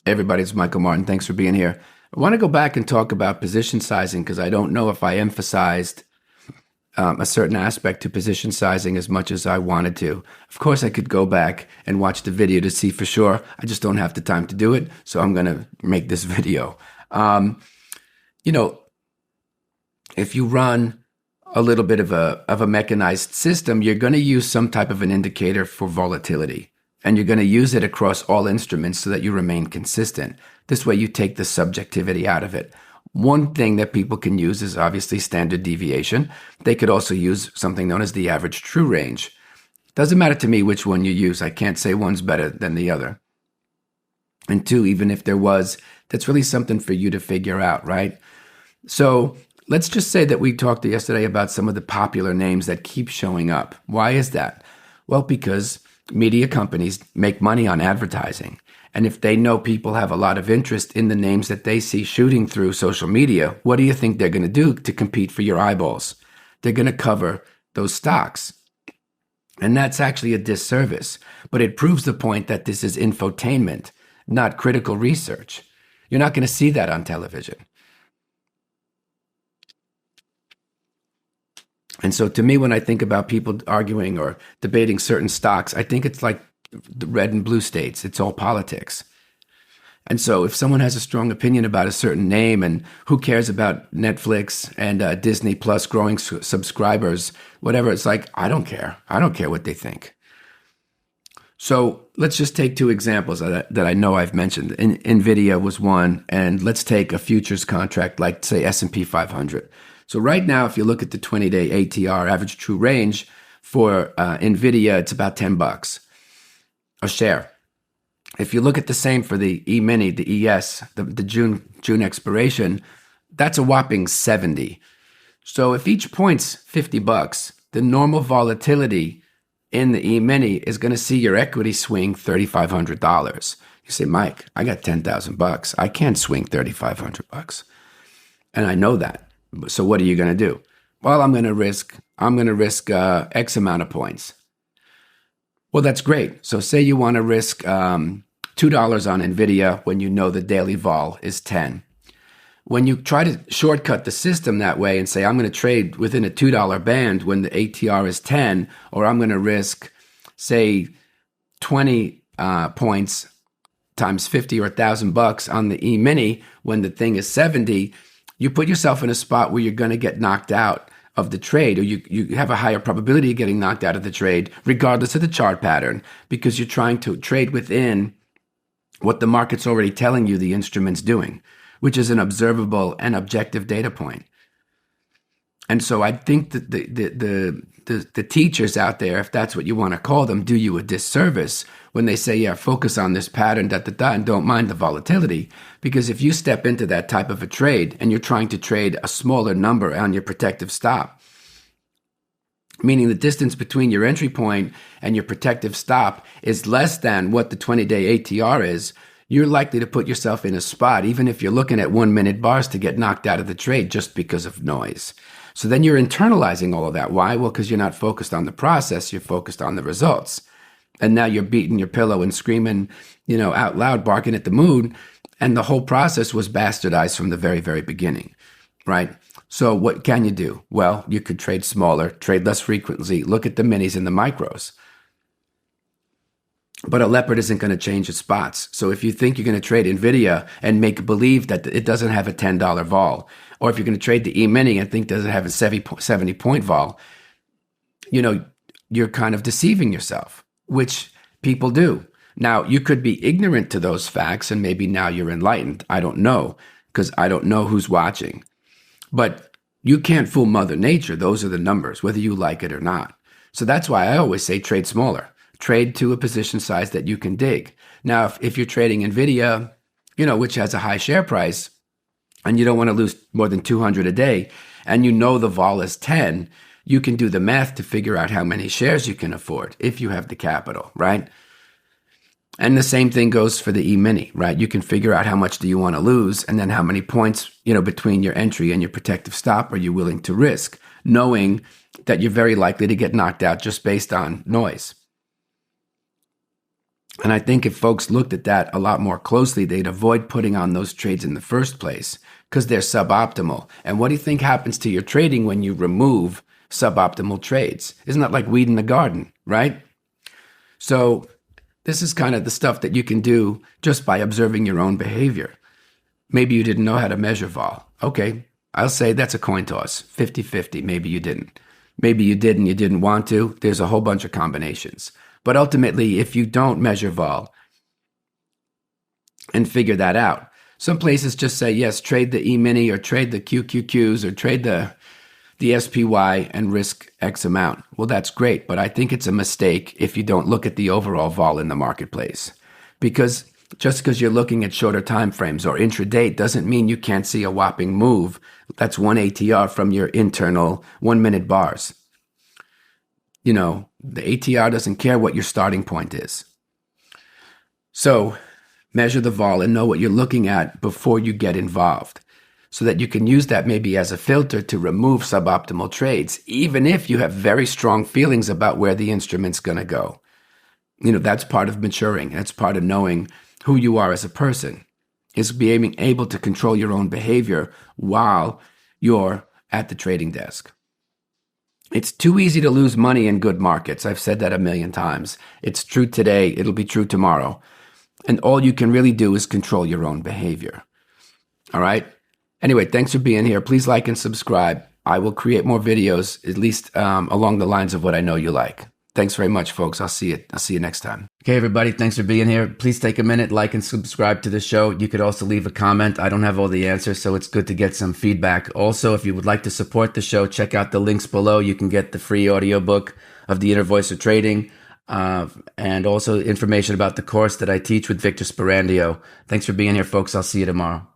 Everybody, it's Michael Martin. Thanks for being here. I want to go back and talk about position sizing because I don't know if I emphasized a certain aspect to position sizing as much as I wanted to. Of course, I could go back and watch the video to see for sure. I just don't have the time to do it, so I'm going to make this video. Um, you know, if you run a little bit of a mechanized system, you're going to use some type of an indicator for volatility. And you're going to use it across all instruments so that you remain consistent. This way you take the subjectivity out of it. One thing that people can use is obviously standard deviation. They could also use something known as the average true range. Doesn't matter to me which one you use. I can't say one's better than the other. And two, even if there was, that's really something for you to figure out, right? So let's just say that we talked yesterday about some of the popular names that keep showing up. Why is that? Well, because media companies make money on advertising. And if they know people have a lot of interest in the names that they see shooting through social media, what do you think they're going to do to compete for your eyeballs? They're going to cover those stocks. And that's actually a disservice. But it proves the point that this is infotainment, not critical research. You're not going to see that on television. And so to me, when I think about people arguing or debating certain stocks, I think it's like the red and blue states. It's all politics. And so if someone has a strong opinion about a certain name and who cares about Netflix and Disney Plus growing subscribers, whatever, it's like, I don't care. I don't care what they think. So let's just take two examples that I know I've mentioned. NVIDIA was one, and let's take a futures contract like, say, S&P 500. So right now, if you look at the 20-day ATR, average true range, for NVIDIA, it's about $10 a share. If you look at the same for the E-mini, the ES, the June expiration, that's a whopping 70. So if each point's $50, the normal volatility in the E-mini is going to see your equity swing $3,500. You say, Mike, I got $10,000. I can't swing $3,500. And I know that. So what are you going to do? Well, I'm going to risk X amount of points. Well, that's great. So say you want to risk $2 on NVIDIA when you know the daily vol is 10. When you try to shortcut the system that way and say, I'm going to trade within a $2 band when the ATR is 10, or I'm going to risk, say, 20 points times 50 or $1,000 on the E-mini when the thing is 70, you put yourself in a spot where you're going to get knocked out of the trade, or you have a higher probability of getting knocked out of the trade, regardless of the chart pattern, because you're trying to trade within what the market's already telling you the instrument's doing, which is an observable and objective data point. And so I think that the teachers out there, if that's what you want to call them, do you a disservice when they say, yeah, focus on this pattern, and don't mind the volatility. Because if you step into that type of a trade and you're trying to trade a smaller number on your protective stop, meaning the distance between your entry point and your protective stop is less than what the 20-day ATR is, you're likely to put yourself in a spot, even if you're looking at 1-minute bars, to get knocked out of the trade just because of noise. So then you're internalizing all of that. Why? Well, because you're not focused on the process, you're focused on the results. And now you're beating your pillow and screaming, out loud, barking at the moon. And the whole process was bastardized from the very, very beginning, right? So what can you do? Well, you could trade smaller, trade less frequently, look at the minis and the micros. But a leopard isn't going to change its spots. So if you think you're going to trade NVIDIA and make believe that it doesn't have a $10 vol, or if you're going to trade the E-mini and think it doesn't have a 70-point vol, you're kind of deceiving yourself, which people do. Now, you could be ignorant to those facts, and maybe now you're enlightened. I don't know, because I don't know who's watching. But you can't fool Mother Nature. Those are the numbers, whether you like it or not. So that's why I always say trade smaller. Trade to a position size that you can dig. Now, if you're trading NVIDIA, which has a high share price, and you don't want to lose more than 200 a day, and the vol is 10, you can do the math to figure out how many shares you can afford if you have the capital, right? And the same thing goes for the E-mini, right? You can figure out how much do you want to lose, and then how many points, between your entry and your protective stop are you willing to risk, knowing that you're very likely to get knocked out just based on noise. And I think if folks looked at that a lot more closely, they'd avoid putting on those trades in the first place because they're suboptimal. And what do you think happens to your trading when you remove suboptimal trades? Isn't that like weed in the garden, right? So this is kind of the stuff that you can do just by observing your own behavior. Maybe you didn't know how to measure vol. Okay, I'll say that's a coin toss, 50-50. Maybe you didn't. Maybe you did and you didn't want to. There's a whole bunch of combinations. But ultimately, if you don't measure vol and figure that out, some places just say, yes, trade the E-mini or trade the QQQs or trade the SPY and risk X amount. Well, that's great, but I think it's a mistake if you don't look at the overall vol in the marketplace. Because just because you're looking at shorter time frames or intraday doesn't mean you can't see a whopping move. That's one ATR from your internal 1-minute bars. You know, the ATR doesn't care what your starting point is. So measure the vol and know what you're looking at before you get involved so that you can use that maybe as a filter to remove suboptimal trades, even if you have very strong feelings about where the instrument's going to go. You know, that's part of maturing. That's part of knowing who you are as a person, is being able to control your own behavior while you're at the trading desk. It's too easy to lose money in good markets. I've said that a million times. It's true today. It'll be true tomorrow. And all you can really do is control your own behavior. All right? Anyway, thanks for being here. Please like and subscribe. I will create more videos, at least along the lines of what I know you like. Thanks very much, folks. I'll see you next time. Okay, everybody, thanks for being here. Please take a minute, like and subscribe to the show. You could also leave a comment. I don't have all the answers, so it's good to get some feedback. Also, if you would like to support the show, check out the links below. You can get the free audiobook of The Inner Voice of Trading, and also information about the course that I teach with Victor Sperandio. Thanks for being here, folks. I'll see you tomorrow.